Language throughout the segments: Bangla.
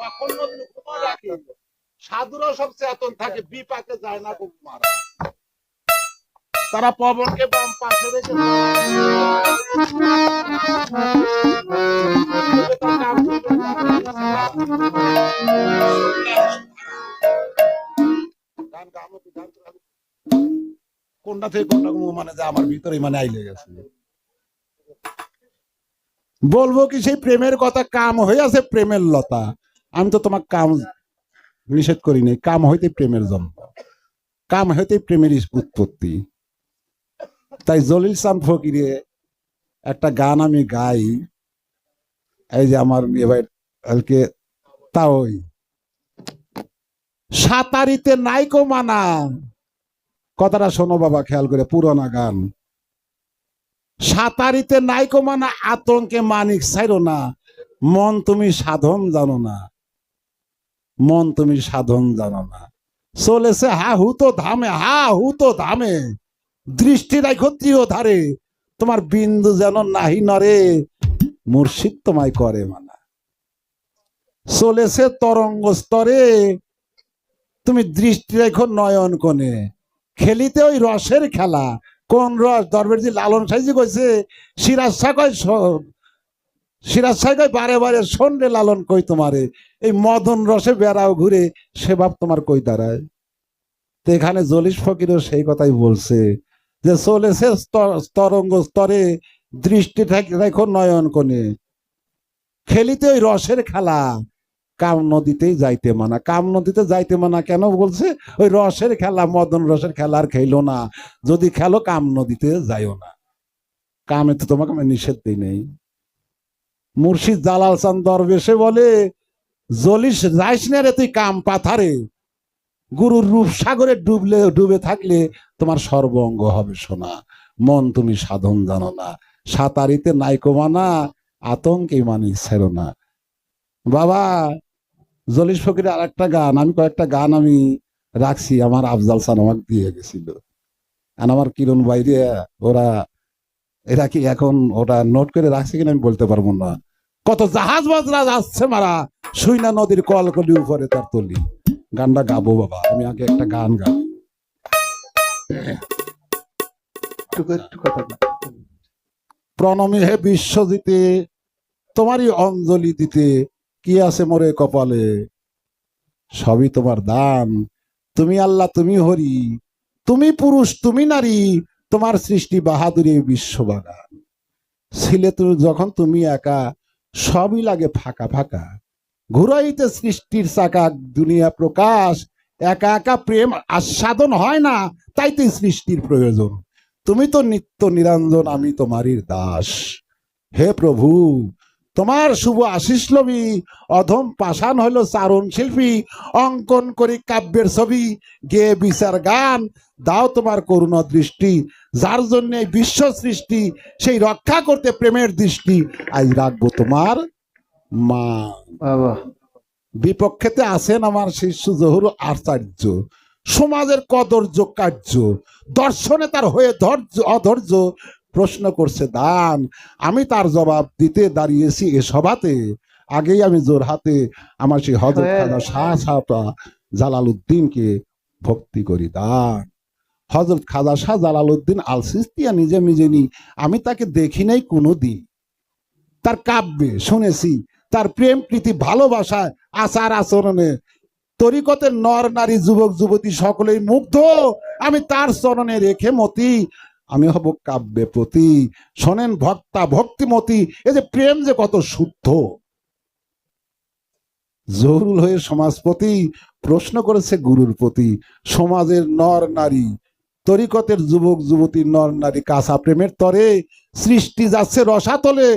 যখন নদীর উপমা রাখে সাধুরা সব চেতন থাকে, বিপাকে যায় না খুব মারা। তারা পবনকে বাম পাশে রেখে কোনটা থেকে কোনটা মানে যে আমার ভিতরে মানে আইলে গেছে। বলবো কি সেই প্রেমের কথা, কাম হয়ে আছে প্রেমের লতা। আমি তো তোমার কাম নিষেধ করিনি, কাম হইতে প্রেমের জন্ম, কাম হইতে প্রেমের উৎপত্তি। তাই জলিল চাঁদ ফকিরে একটা গান আমি গাই, এই যে আমার এবার কালকে তাওই সাঁতারিতে নাইকো মানা। কথাটা শোনো বাবা খেয়াল করে, পুরোনা গান। সাঁতারিতে নাইকো মানা, আতঙ্কে মানিক ছাইরো না, মন তুমি সাধন জানো না, মন তুমি সাধন জানো না। চলেছে হা হু তো ধামে, হা হু তো ধামে, দৃষ্টি রাখো তীর ধারে, তোমার বিন্দু যেন নাহি নরে, মুর্শিদ তোমায় করে মানা। চলেছে তরঙ্গ স্তরে, তুমি দৃষ্টি রেখো নয়ন কোণে, খেলিতে ওই রসের খেলা। কোন রস? দরবেশজি লালন সাইজি কইছে, সিরাজ শাহ কয় সিরাজ শাহ কয় বারে বারে শোন রে লালন কই তোমারে, এই মদন রসে বেড়াও ঘুরে, সে ভাব তোমার কই দাঁড়ায়। তো এখানে জলিস ফকিরও সেই কথাই বলছে যে চলেছে তরঙ্গ স্তরে, দৃষ্টি রেখো নয়ন কোণে, খেলিতে ওই রসের খেলা, কাম নদীতেই যাইতে মানা। কাম নদীতে যাইতে মানা কেন বলছে? ওই রসের খেলা, মদন রসের খেলা আর খেলো না, যদি খেলো কাম নদীতে যাইও না। কামে তো তোমাকে আমি নিষেধ দিই নেই। মুর্শিদ জালাল চাঁদ দরবেশে বলে, জলিস যাইস না রে তুই কাম পাথারে, গুরুর রূপ সাগরে ডুবে থাকলে তোমার সর্বঙ্গ হবে সোনা, মন তুমি সাধন জানো না, সাঁতারিতে নাইকো মানা, আতঙ্কে মানি ছেড়ো না। বাবা জলিস ফকিরের আর একটা গান, আমি কয়েকটা গান আমি রাখছি, আমার আফজাল সান আমাকে দিয়ে গেছিল। আর আমার কিরণ বাইরে ওরা, এরা কি এখন ওটা নোট করে রাখছে কিনা আমি বলতে পারবো না। কত জাহাজ বাজরা যাচ্ছে মারা, সুইনা নদীর কলকলি উপরে তার তলি। গানটা গাবো বাবা, আমি আগে একটা গান গাবো। প্রণমী হে বিশ্বজিতে, তোমারই অঞ্জলি দিতে, কি আছে মোরে কপালে, সবই তোমার দান। তুমি আল্লাহ, তুমি হরি, তুমি পুরুষ, তুমি নারী, তোমার সৃষ্টি বাহাদুরি বিশ্ববাগান। ছিলে তুমি যখন তুমি একা, সবই লাগে ফাঁকা ফাঁকা, ঘুরাইতে সৃষ্টির চাকা দুনিয়া প্রকাশ, একা একা প্রেম আস্বাদন হয় না, তাই তো সৃষ্টির প্রয়োজন। তুমি তো নিত্য নিরঞ্জন, আমি তোমারই দাস। হে প্রভু, তোমার শুভ আশিস লবি, অধম পাষাণ হলো চারণ শিল্পী, অঙ্কন করি কাব্যের ছবি, গেয়ে বিচার গান, দাও তোমার করুণ দৃষ্টি, যার জন্য এই বিশ্ব সৃষ্টি, সেই রক্ষা করতে প্রেমের দৃষ্টি, আজ রাখবো তোমার মা। বিপক্ষেতে আছেন আমার শিষ্য জহুর আচার্য, সমাজের কদর্য কার্য, দর্শনে তার হয়ে ধৈর্য অধৈর্য, প্রশ্ন করছে দান, আমি তার জবাব দিতে দাঁড়িয়েছি এ সভাতে। আগেই আমি জোর হাতে আমার সেই হযরত খাজা শাহ ছাপা জালালউদ্দিনকে ভক্তি করি দান। হযরত খাজা শাহ জালালউদ্দিন আল সিস্তিয়া নিজে নিজেনি, আমি তাকে দেখি নাই কোনোদিন, তার কাব্যে শুনেছি, তার প্রেম প্রীতি ভালোবাসায় আচার আচরণে, তরিকতের নর নারী যুবক যুবতী সকলেই মুগ্ধ, আমি তার চরণে রেখে মতি, আমি হব কাব্যে প্রতি। শোনেন ভক্তা ভক্তিমতী, এই যে প্রেম যে কত শুদ্ধ। জহুরুল হয়ে সমাজপতি প্রশ্ন করেছে গুরুর প্রতি, সমাজের নর নারী, তরিকতের যুবক যুবতী নর নারী, কাঁচা প্রেমের তরে সৃষ্টি যাচ্ছে রসাতলে,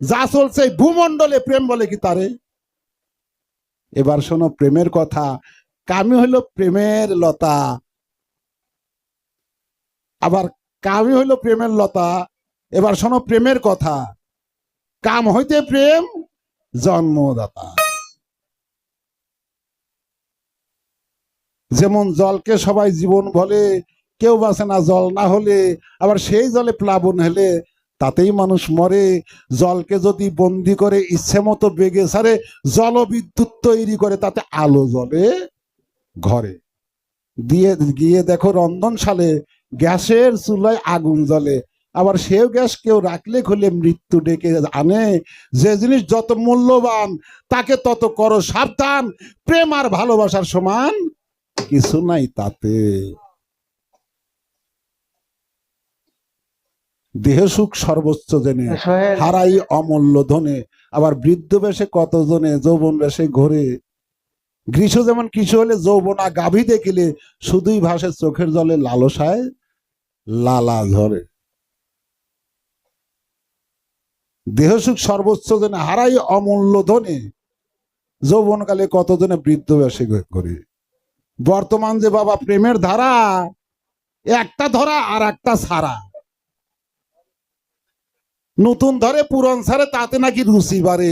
যা চলছে ভূমণ্ডলে, প্রেম বলে কি তারে। এবার শোনো প্রেমের কথা, কামি হইল প্রেমের লতা, আবার কামি হইল প্রেমের লতা। এবার শোনো প্রেমের কথা, কাম হইতে প্রেম জন্মদাতা। যেমন জলকে সবাই জীবন বলে, কেউ বাঁচে না জল না হলে, আবার সেই জলে প্লাবন হলে তাতেই মানুষ মরে। জলকে যদি বন্দি করে ইচ্ছে মতো বেগে সারে জলবিদ্যুৎ তৈরি করে, তাতে আলো জ্বলে ঘরে। দিয়ে গিয়ে দেখো রন্ধনশালে গ্যাসের চুলায় আগুন জ্বলে, আবার সেও গ্যাস কেউ রাখলে খুলে মৃত্যু ডেকে আনে। যে জিনিস যত মূল্যবান তাকে তত করো সাবধান, প্রেম আর ভালোবাসার সমান কিছু নাই তাতে। দেহ সুখ সর্বোচ্চ জেনে হারাই অমূল্য ধনে, আবার বৃদ্ধ বেশে কতজনে যৌবন বেশে ঘোরে। গ্রীষ্ম যেমন কিছু হলে যৌবনা গাভী দেখিলে শুধুই ভাসে চোখের জলে লালসায় লালা ঝরে। দেহ সুখ সর্বোচ্চ জনে হারাই অমূল্য ধনে, যৌবনকালে কতজনে বৃদ্ধ বেশে ঘোরে। বর্তমান যে বাবা প্রেমের ধারা, একটা ধরা আর একটা ছাড়া, নতুন ধরে পুরন ছাড়ে, তাতে নাকি রুচি বাড়ে।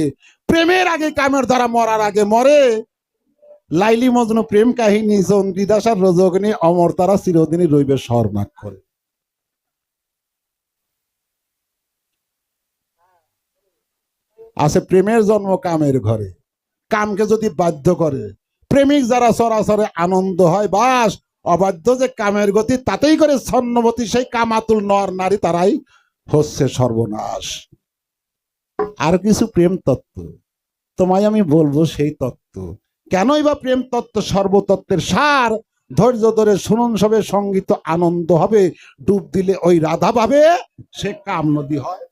প্রেমের আগে কামের ধারা, মরার আগে মরে। লাইলি মজনু প্রেম কাহিনী, চন্দ্রিদাসার রজগিনী, অমর তারা চিরদিনই রইবে স্বর্ণাক্ষরে। আছে প্রেমের জন্ম কামের ঘরে, কামকে যদি বাধ্য করে। প্রেমিক যারা সরাসরি আনন্দ হয় বাস, অবাধ্য যে কামের গতি, তাতেই করে ছন্নবতী সেই কামাতুল নর নারী, তারাই হচ্ছে সর্বনাশ। আর কিছু প্রেম তত্ত্ব তোমায় আমি বলবো, সেই তত্ত্ব কেনই বা প্রেম তত্ত্ব সর্বতত্ত্বের সার। ধৈর্য ধরে শুনুন সবে, সঙ্গীত আনন্দ হবে। ডুব দিলে ওই রাধা পাবে, সে কাম নদী হয়।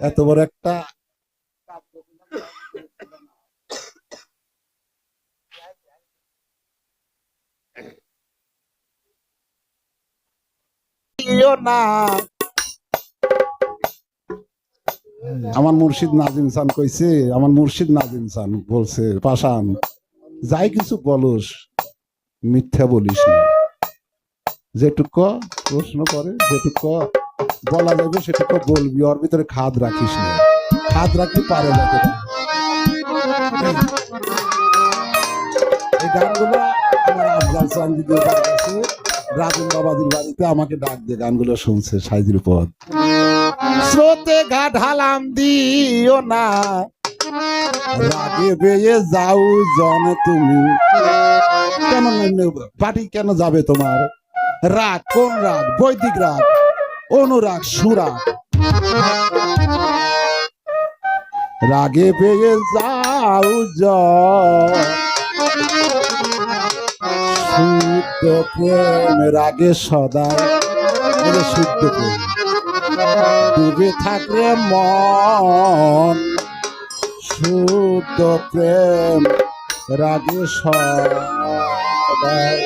এত বড় একটা না। আমার মুর্শিদ নাজিম চান কইছে, আমার মুর্শিদ নাজিম চান বলছে, পাশান যাই কিছু বলস মিথ্যা বলিস না। যেটুক প্রশ্ন করে, যেটুক বলা যাবে সেটুকু বলবি, ওর ভিতরে খাদ রাখিস না। খাদ রাখতে পারে না। এই গানগুলো আমার আফজাল চান দিদির কাছে, রাজন বাবাজির বাড়িতে আমাকে ডাক দিয়ে গানগুলো শুনছে। সাইজির পথ স্রোতে ঘা ঢালাম দিও না, রাগে বেয়ে যাও জন তুমি। কেন পাটি কেন যাবে তোমার? রাগ কোন রাগ? বৈদিক রাগ, অনুরাগ, সুরাগ। রাগে বেয়ে যাও শুদ্ধ প্রেম, রাগে সদা শুদ্ধ প্রেম। ডুবে থাকলে মন শুদ্ধ প্রেম, রাগে সদাই।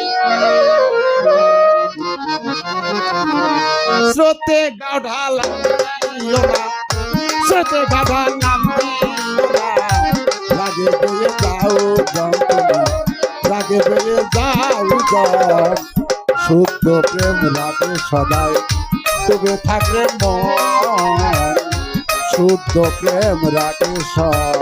স্রোতে গা ঢালাম দিও না, স্রোতে গা ঢালাম দিও না, রাগে বেয়ে যাও যন্ত্রণা, রাগে বেয়ে যাও জন। শুদ্ধ প্রেম রাগে সদাই, ডুবে থাকলে মন শুদ্ধ প্রেম রাগে সদাই।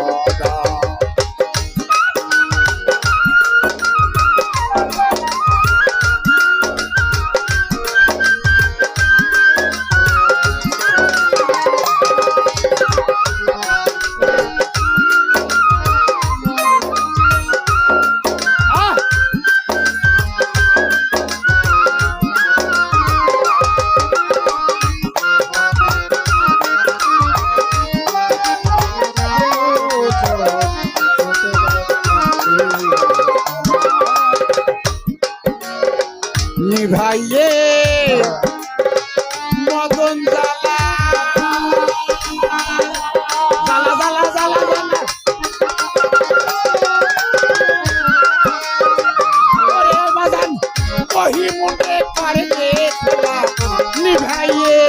নিভাইয়ে মদন জ্বালা, জ্বালা জ্বালা জ্বালা জ্বালা। ওরে বাজান কহি মনে করে খেলা, নিভাইয়ে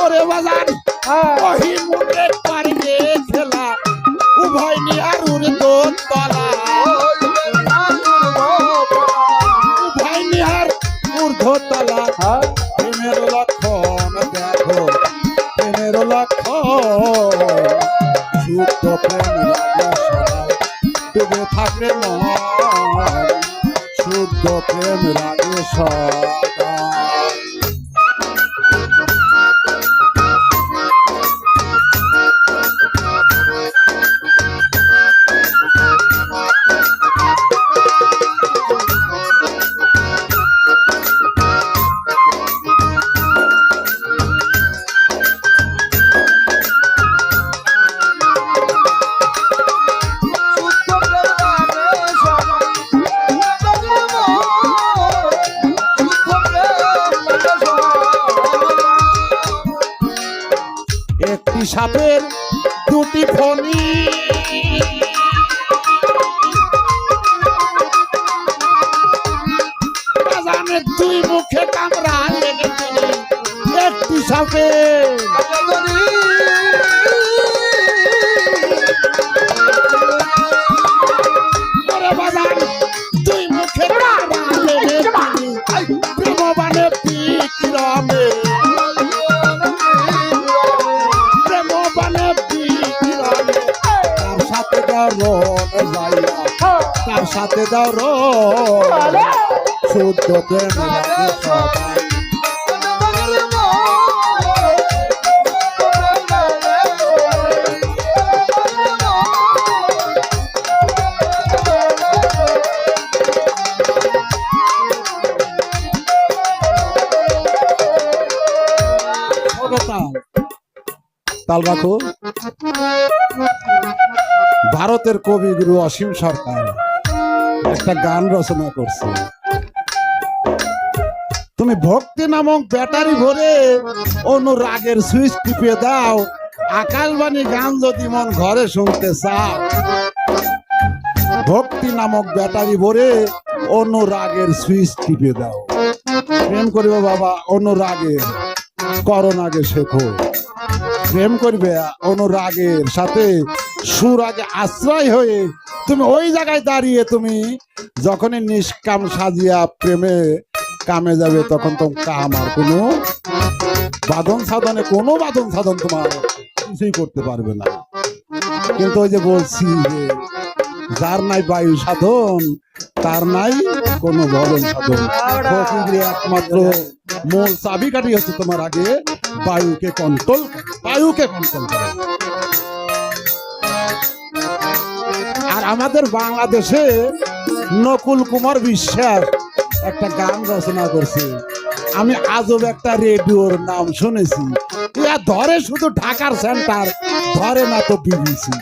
ওরে বাজান কহি মনে করে খেলা। উভয় নিয়ার উড়ে দোতলা, প্রেম রাগে সদা। একটি সাপের দুটি ফণি, বাজানের দুই মুখে কামড়া লেগেছে একটি সাপের। বাজান দুই মুখে কামড়া লেগেছে প্রেমবানে বিক্রমে, তার সাথে দাও শুদ্ধ প্রেম রাগে সদা। তাল রাখো। ভারতের কবিগুরু অসীম সরকার একটা গান রচনা করছে, তুমি ভক্তি নামক ব্যাটারি ভরে অনুরাগের সুইচ টিপে দাও, আকাশবাণী গান যদি মন ঘরে শুনতে চাও। ভক্তি নামক ব্যাটারি ভরে অনুরাগের সুইচ টিপে দাও। প্রেম করিব বাবা অনুরাগের করণ আগে শেখো, প্রেম করবে অনুরাগের সাথে সুর আগে আশ্রয় হয়ে। তুমি ওই জায়গায় দাঁড়িয়ে তুমি যখনই নিষ্কাম সাজিয়া প্রেমে কামে যাবে তখন তো কাম আর কোনো বাঁধন সাধনে কোনো বাঁধন সাধন তোমার কিছুই করতে পারবে না। কিন্তু ওই যে বলছি যে যার নাই বায়ু সাধন তার নাই কোনো ভজন সাধন। একমাত্র মূল চাবিকাঠি হচ্ছে তোমার আগে বায়ুকে কন্ট্রোল করে। আর আমাদের বাংলাদেশে নকুল কুমার বিশ্বাস একটা গান রচনা করছে, আমি আজব একটা রেডিওর নাম শুনেছি, ইয়া ধরে শুধু ঢাকার সেন্টার, ধরে না তো বিবিসি।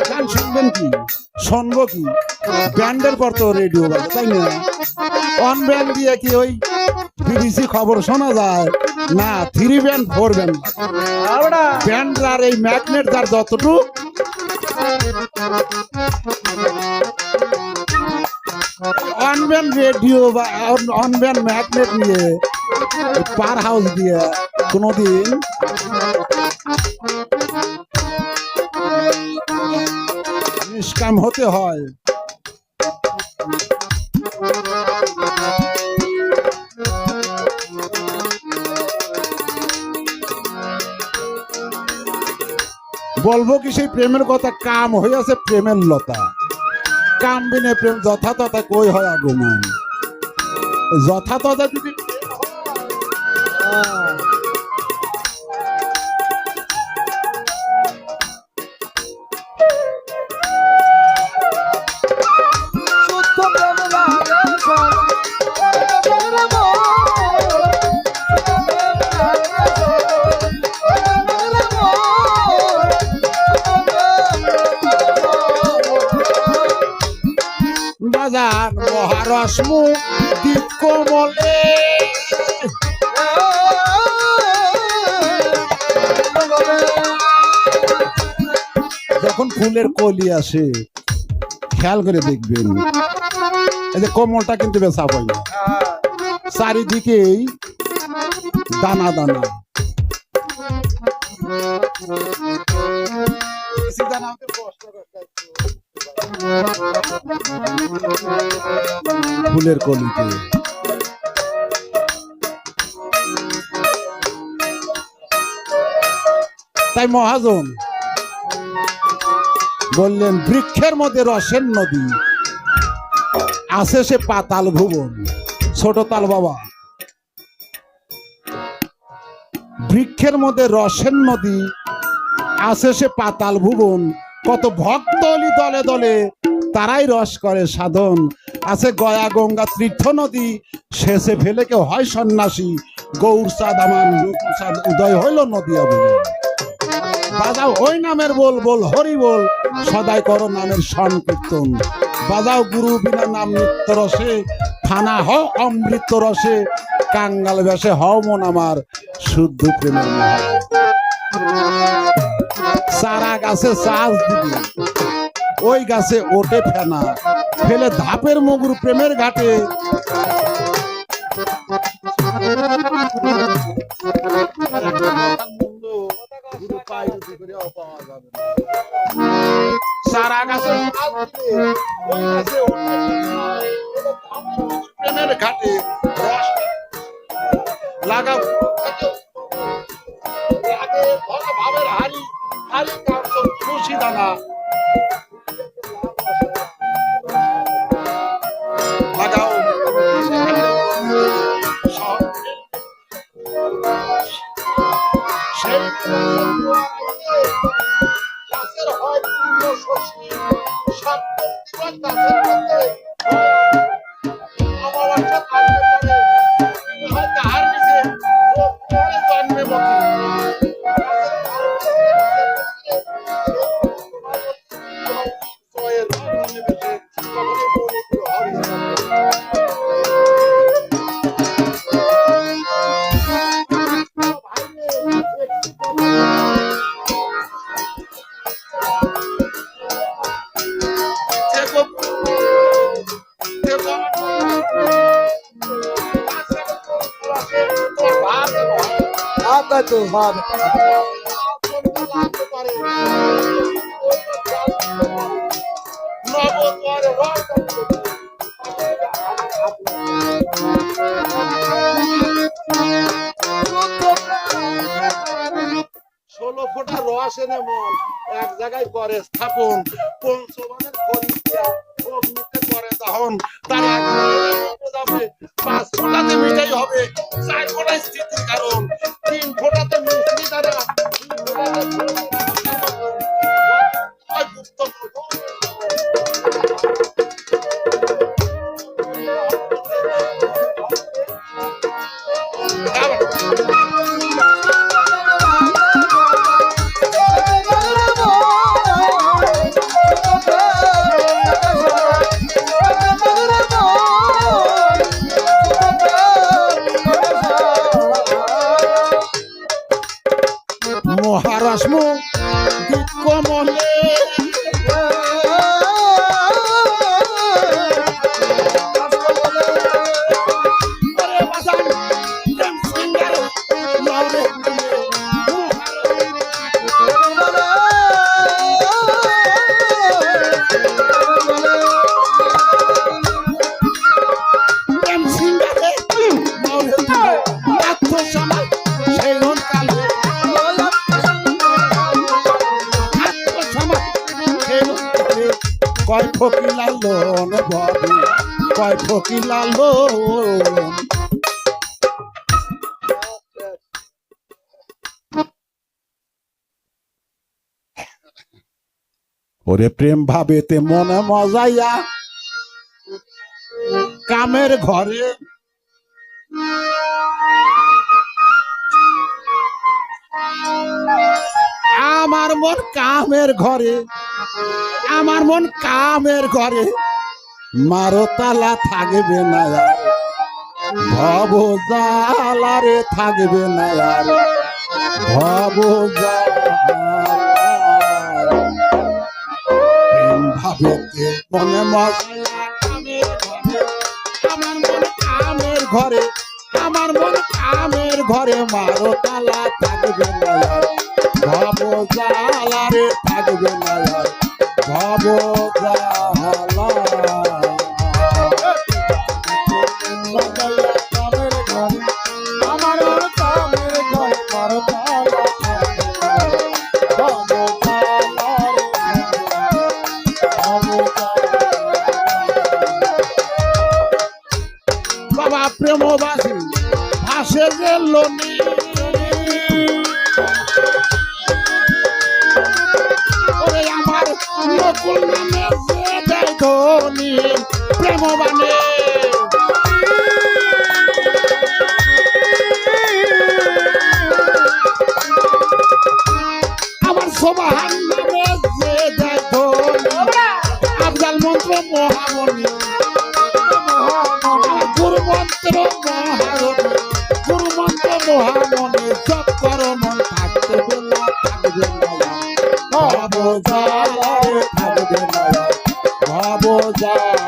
গান শুনবেন কি শুনবো কি, ব্যান্ডের পর তো রেডিও বাজে তাই না? অন ব্যান্ড দিয়ে কি ওই বিবিসি খবর শোনা যায় না? 3 ব্যান্ড 4 ব্যান্ড ব্যান্ড আর এই ম্যাগনেট যার যতটুকু অনব্যান্ড রেডিও বা অনব্যান্ড ম্যাগনেট নিয়ে পার হাউস দিয়ে কোনোদিন নিষ্কাম হতে হয়। বলবো কি সেই প্রেমের কথা, কাম হইয়াছে প্রেমের লতা, কাম বিনে প্রেম যথাতথা কই হয় আগমন। যথাতথা যদি বাজার মহারসমু দীপ কমলে, যখন ফুলের কলি আসে খেয়াল করে দেখবেন এই যে কোমলটা কিন্তু বেচা পাই না, চারিদিকেই দানা দানা। ফুলের কলিতে তাই মহাজন বললেন বৃক্ষের মধ্যে রসের নদী, আছে সে পাতাল ভুবন। ছোট তাল বাবা, বৃক্ষের মধ্যে রসের নদী, আছে সে পাতাল ভুবন। কত ভক্ত অলি দলে দলে, তারাই রস করে সাধন। আছে গয়া গঙ্গা তীর্থ নদী, শেষে ফেলে কেউ হয় সন্ন্যাসী। গৌর চাঁদ আমার চাঁদ উদয় হইল নদিয়া বলে। বাজাও ওই নামের বল বল হরি বল, সদাই করো নামের সংকীর্তন। বাজাও গুরু বিনা নাম নিত্য রসে, ফানা হও অমৃত রসে। কাঙ্গাল বেশে হও মন আমার শুদ্ধ প্রেমের মহল। চারা গাছে চাষ দিবি, ওই গাছে ওঠে ফেনা, ফেলে ধাপের মগুর প্রেমের ঘাটে। সারা গাছে প্রেমের ঘাটে রস লাগা ভাবের হারি হারি খুশি দানা লাগাও। তো ভাব ষোলো ফোঁটা রস এনে মন এক জায়গায় করে স্থাপন। পঞ্চবানের খড়ি দিয়া অগ্নিতে করে দহন। তার এক যাবে, 5 ফোঁটাতে মিটাই হবে, 4 ফোঁটায় স্থিতির কারণ, 3 ফোঁটাতে মিস্ত্রি দ্বারা, 2 ফোঁটাতে মহারাসমু কমলে কয় ফকি লালন বাবু, কয় ফকি লালন। ওরে প্রেম ভাবেতে মনে মজাইয়া কামের ঘরে আমার মন কামের ঘরে, আমার মন কামের ঘরে, মারো তালা থাকবে না আর, ভব জালারে থাকবে না আর, ভব প্রেম ভাবেতে মনে মজাইয়া কামের ঘরে, আমার মন কামের ঘরে, আমার মন কামের ঘরে, মারো তালা থাকবে না আর, ভব জালারে থাকবে না আর, ভব জালা। প্রেমবাসী ভাসে যে লনি ওরে আমার নকুল নামে যে দেয় ধনী প্রেমবানে আমার সোবাহান নামে যে দেয় ধনী আফজাল মন্ত্র মহামণি গুরুমন্ত্র মহারণী গুরুমন্ত্র মহামণি জপ কর মন থাকতে বেলা থাকবে ভব জ্বালা থাকবে ভব জ্বালা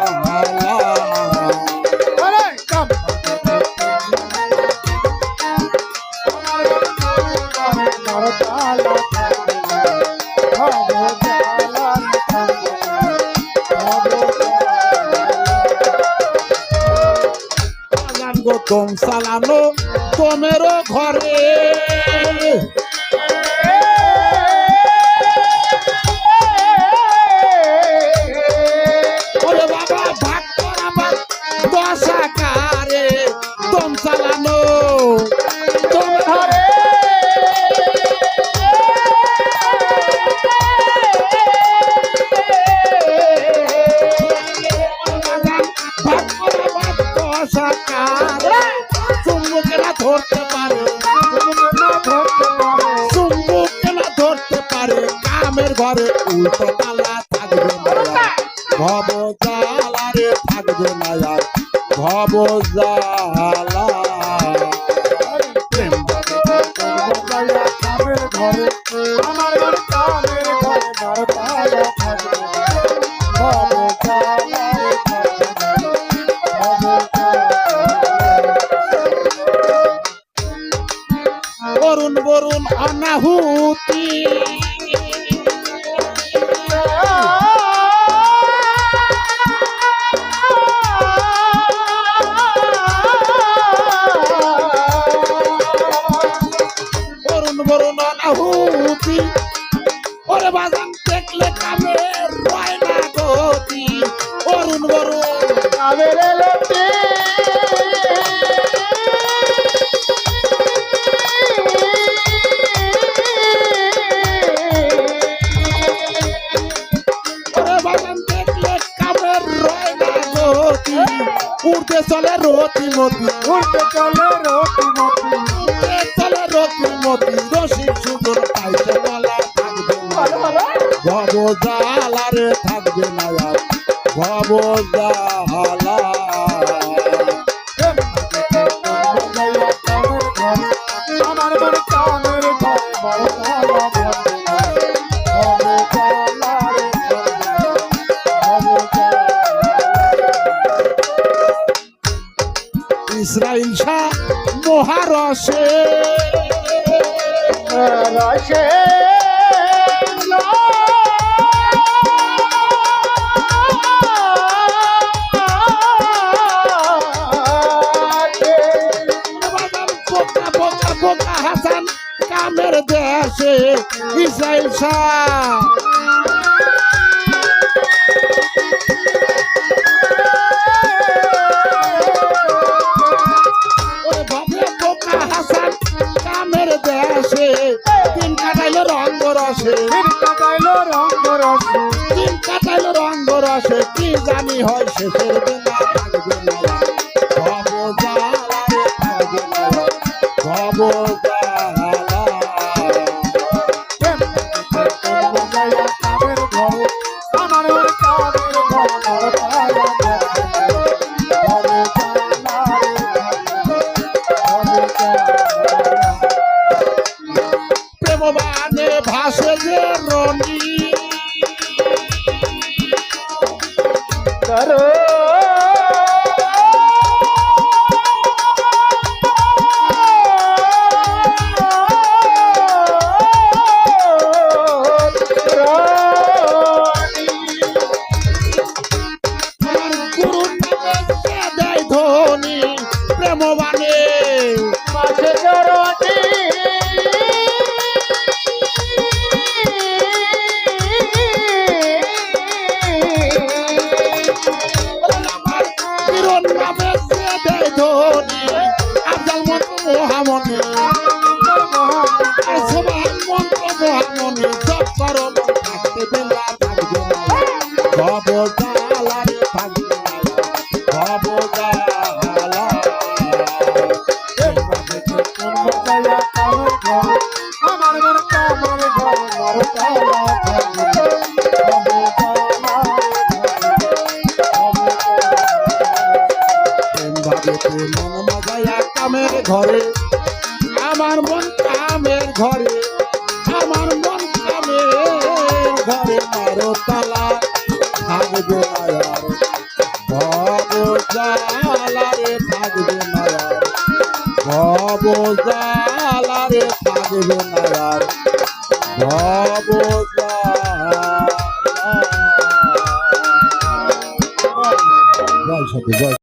তোম চালানো তোমেরও ঘরে ওরে বাবা ভাগ করা ভাগ দশ আকারে তোম চালানো তোমের ঘরে ভাগ করা ভাগ দশ আকারে ধরতে পারে চুম্বুকে না ধরতে পারে কামের ঘরে উল্টো তালা থাকবে না ভব জ্বালা রে থাকবে না ভব জ্বালা কামের ঘরে আমার ঘরে কামের ঘরে তালা থাকবে ভব জ্বালা বরুণ বরুণ অনাহুতি বরুণ বরুণ অনাহুতি ওরে বাজান দেখলে কামের রয় না গতি বরুণ বরুণ কামের লতি উড়তে চলে রতি মতি উড়তে চলে রতি মতি উড়তে চলে রতি মতি রসিক সুন্দর পাইতে বলা থাকবে ভব জ্বালা রে থাকবে না ভব জ্বালা আমার বড় কামের ঘরে বড় ইসরাইল শাহ মহারসে রসে বোকা হাসান কামের দেশে ইসরাইল শাহ দিন কাটাইলো রঙ্গ রসে দিন কাটাইলো রঙ্গ রসে কি জানি হয় শেষের বেলা থাকবে না ভব জ্বালা রে থাকবে না ভব জ্বালা আমার কামের প্রেমবানে ভাসে যে রনি প্রেমবানে ভাসে যে রনি থাকবে না আর ভব জ্বালা। আমার মন কামের ঘর মরতালা থাকবে বাড়িতে মন মজায়া কামের ঘরে, আমার মন কামের ঘরে, আমার মন কামের ঘরে মারো তালা থাকবে না আর ভব জ্বালা রে থাকবে না আর ভব জ্বালা রে থাকবে না আর ভব জ্বালা। জয় সতী জয়।